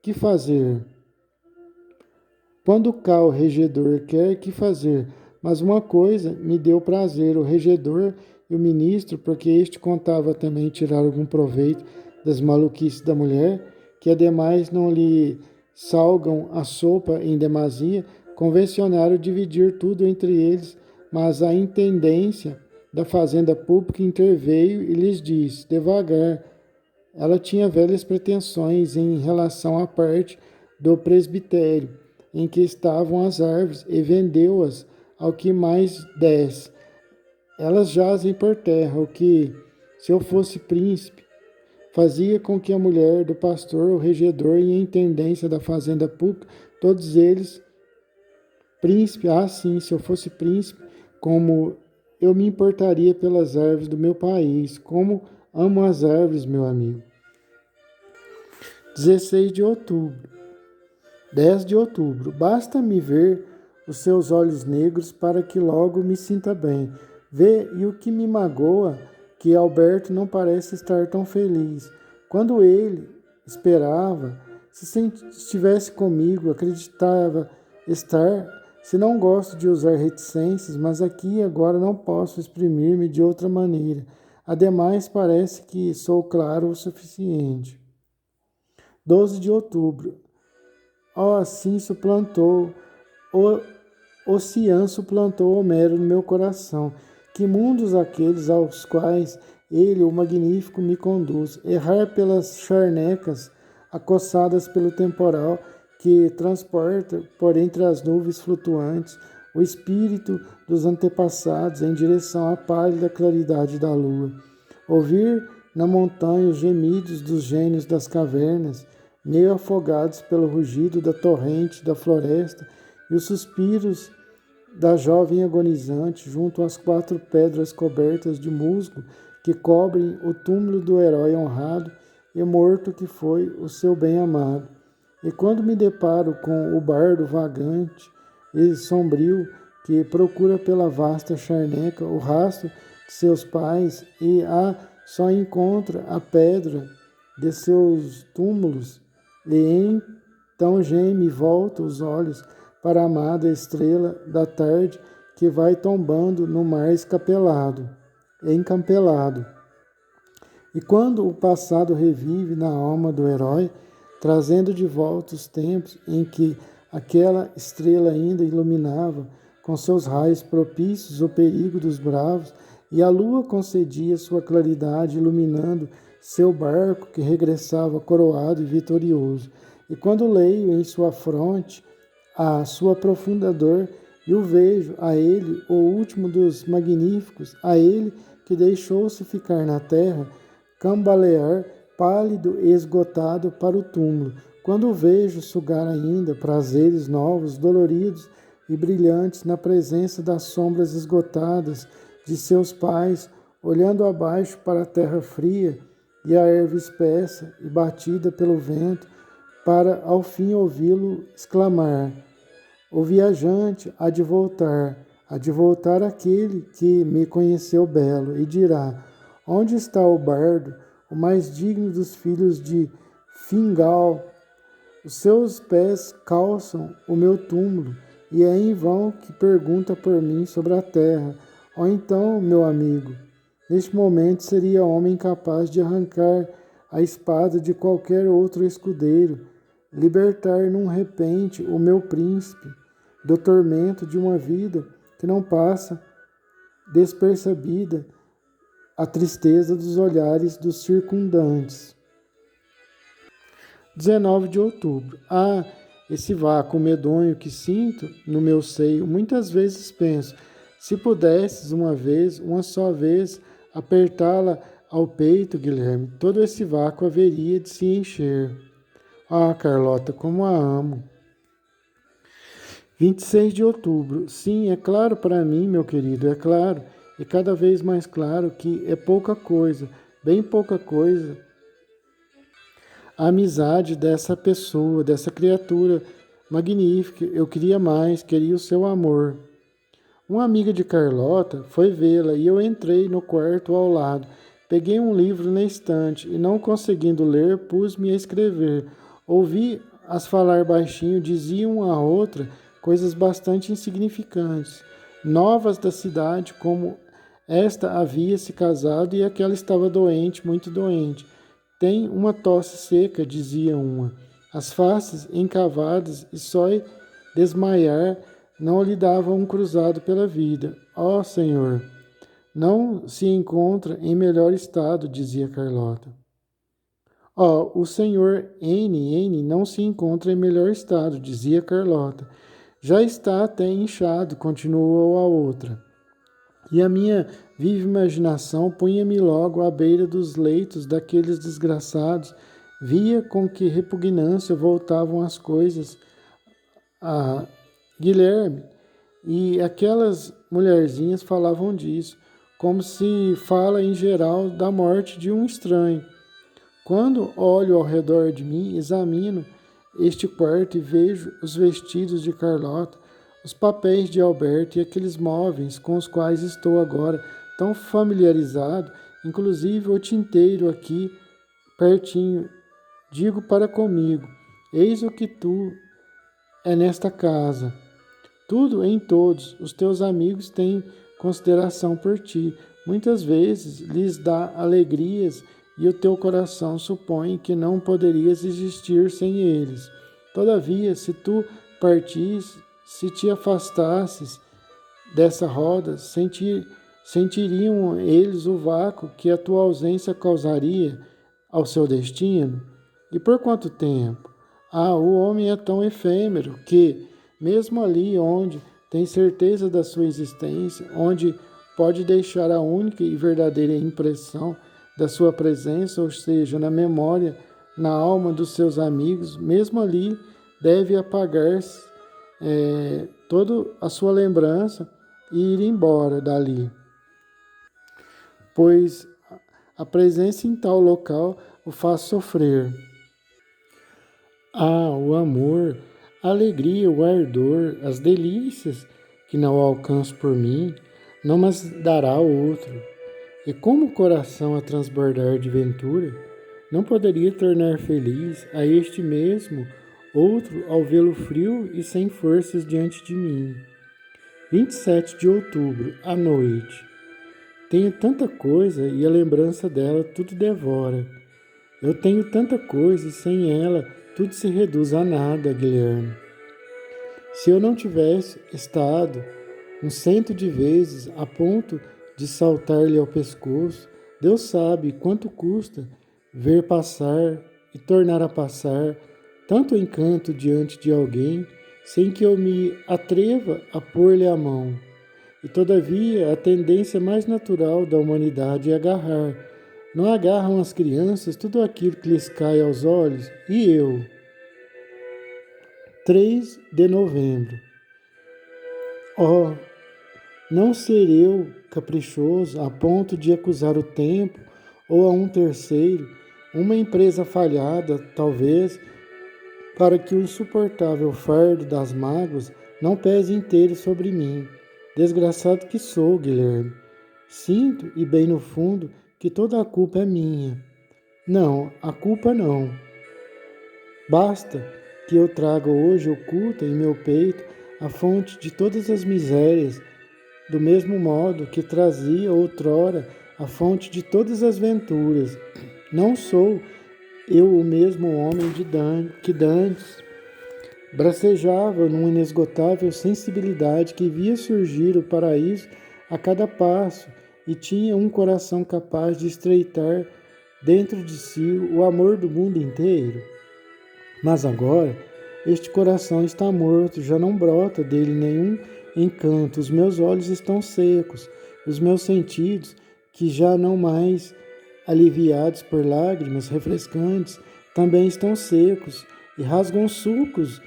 que fazer? Quando cá o regedor quer que fazer? Mas uma coisa me deu prazer, o regedor e o ministro, porque este contava também tirar algum proveito das maluquices da mulher, que ademais não lhe salgam a sopa em demasia, convencionaram dividir tudo entre eles, mas a intendência da fazenda pública interveio e lhes disse, devagar, ela tinha velhas pretensões em relação à parte do presbitério, em que estavam as árvores, e vendeu-as ao que mais desse. Elas jazem por terra, o que, se eu fosse príncipe, fazia com que a mulher do pastor, o regedor e a intendência da fazenda pública, todos eles, príncipe, sim, se eu fosse príncipe, como eu me importaria pelas árvores do meu país, como amo as árvores, meu amigo. 16 de outubro. 10 de outubro. Basta-me ver os seus olhos negros para que logo me sinta bem. Vê, e o que me magoa, que Alberto não parece estar tão feliz. Quando ele esperava, se estivesse comigo, acreditava estar, se não gosto de usar reticências, mas aqui e agora não posso exprimir-me de outra maneira. Ademais, parece que sou claro o suficiente. 12 de outubro. Assim suplantou, Ossian suplantou Homero no meu coração. Que mundos aqueles aos quais ele, o magnífico, me conduz. Errar pelas charnecas, acossadas pelo temporal, que transporta por entre as nuvens flutuantes o espírito dos antepassados em direção à pálida claridade da lua. Ouvir na montanha os gemidos dos gênios das cavernas, meio afogados pelo rugido da torrente da floresta e os suspiros da jovem agonizante junto às 4 pedras cobertas de musgo que cobrem o túmulo do herói honrado e morto que foi o seu bem-amado. E quando me deparo com o bardo vagante e sombrio que procura pela vasta charneca o rastro de seus pais e só encontra a pedra de seus túmulos, e então geme e volta os olhos para a amada estrela da tarde que vai tombando no mar encampelado. E quando o passado revive na alma do herói, trazendo de volta os tempos em que aquela estrela ainda iluminava com seus raios propícios o perigo dos bravos, e a lua concedia sua claridade iluminando seu barco que regressava coroado e vitorioso. E quando leio em sua fronte a sua profunda dor, e o vejo a ele, o último dos magníficos, a ele que deixou-se ficar na terra, cambalear, pálido e esgotado para o túmulo, quando o vejo sugar ainda prazeres novos, doloridos e brilhantes na presença das sombras esgotadas de seus pais, olhando abaixo para a terra fria e a erva espessa e batida pelo vento, para ao fim ouvi-lo exclamar: o viajante há de voltar aquele que me conheceu belo, e dirá: onde está o bardo, o mais digno dos filhos de Fingal? Os seus pés calçam o meu túmulo, e é em vão que pergunta por mim sobre a terra. Ou então, meu amigo, neste momento seria homem capaz de arrancar a espada de qualquer outro escudeiro, libertar num repente o meu príncipe do tormento de uma vida que não passa despercebida a tristeza dos olhares dos circundantes. 19 de outubro. Esse vácuo medonho que sinto no meu seio, muitas vezes penso, se pudesses uma só vez, apertá-la ao peito, Guilherme, todo esse vácuo haveria de se encher. Ah, Carlota, como a amo. 26 de outubro. Sim, é claro para mim, meu querido, é claro. E cada vez mais claro que é pouca coisa, bem pouca coisa, a amizade dessa pessoa, dessa criatura magnífica. Eu queria mais, queria o seu amor. Uma amiga de Carlota foi vê-la e eu entrei no quarto ao lado. Peguei um livro na estante e, não conseguindo ler, pus-me a escrever. Ouvi-as falar baixinho, diziam uma a outra coisas bastante insignificantes. Novas da cidade, como esta havia se casado e aquela estava doente, muito doente. Tem uma tosse seca, dizia uma. As faces encavadas e só desmaiar não lhe dava um cruzado pela vida. Ó Senhor, não se encontra em melhor estado, dizia Carlota. Ó, o senhor N não se encontra em melhor estado, dizia Carlota. Já está até inchado, continuou a outra. E a minha viva imaginação punha-me logo à beira dos leitos daqueles desgraçados. Via com que repugnância voltavam as coisas a Guilherme, e aquelas mulherzinhas falavam disso, como se fala em geral da morte de um estranho. Quando olho ao redor de mim, examino este quarto e vejo os vestidos de Carlota, os papéis de Alberto e aqueles móveis com os quais estou agora tão familiarizado, inclusive o tinteiro aqui pertinho. Digo para comigo: eis o que tu é nesta casa. Tudo em todos os teus amigos têm consideração por ti. Muitas vezes lhes dá alegrias e o teu coração supõe que não poderias existir sem eles. Todavia, se tu partisse, se te afastasses dessa roda, sentiriam eles o vácuo que a tua ausência causaria ao seu destino? E por quanto tempo? Ah, o homem é tão efêmero que, mesmo ali onde tem certeza da sua existência, onde pode deixar a única e verdadeira impressão da sua presença, ou seja, na memória, na alma dos seus amigos, mesmo ali deve apagar-se toda a sua lembrança e ir embora dali, pois a presença em tal local o faz sofrer. Ah, o amor, a alegria, o ardor, as delícias que não alcanço por mim, não mas dará outro. E como o coração a transbordar de ventura, não poderia tornar feliz a este mesmo outro ao vê-lo frio e sem forças diante de mim. 27 de outubro, à noite. Tenho tanta coisa e a lembrança dela tudo devora. Eu tenho tanta coisa e sem ela tudo se reduz a nada, Guilherme. Se eu não tivesse estado 100 de vezes a ponto de saltar-lhe ao pescoço, Deus sabe quanto custa ver passar e tornar a passar tanto encanto diante de alguém sem que eu me atreva a pôr-lhe a mão. E todavia a tendência mais natural da humanidade é agarrar. Não agarram as crianças tudo aquilo que lhes cai aos olhos? E eu? 3 de novembro. Oh, não ser eu caprichoso a ponto de acusar o tempo ou a um terceiro, uma empresa falhada, talvez, para que o insuportável fardo das mágoas não pese inteiro sobre mim. Desgraçado que sou, Guilherme. Sinto, e bem no fundo, que toda a culpa é minha. Não, a culpa não. Basta que eu traga hoje oculta em meu peito a fonte de todas as misérias, do mesmo modo que trazia outrora a fonte de todas as venturas. Não sou eu o mesmo homem que dantes bracejava numa inesgotável sensibilidade que via surgir o paraíso a cada passo e tinha um coração capaz de estreitar dentro de si o amor do mundo inteiro. Mas agora, este coração está morto, já não brota dele nenhum encanto, os meus olhos estão secos, os meus sentidos que já não mais aliviados por lágrimas refrescantes, também estão secos e rasgam sucos.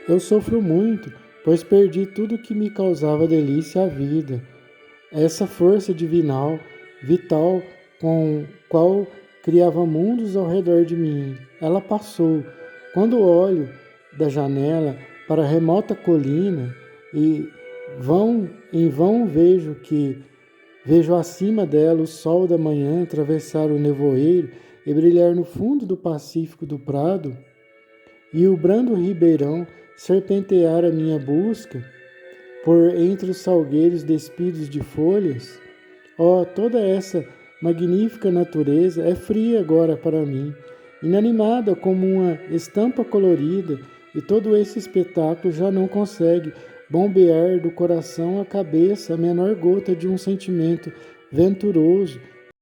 Eu sofro muito, pois perdi tudo que me causava delícia à vida. Essa força divinal, vital, com qual criava mundos ao redor de mim, ela passou. Quando olho da janela para a remota colina e em vão vejo acima dela o sol da manhã atravessar o nevoeiro e brilhar no fundo do Pacífico do Prado, e o brando ribeirão serpentear a minha busca por entre os salgueiros despidos de folhas. Oh, toda essa magnífica natureza é fria agora para mim, inanimada como uma estampa colorida, e todo esse espetáculo já não consegue bombear do coração à cabeça a menor gota de um sentimento venturoso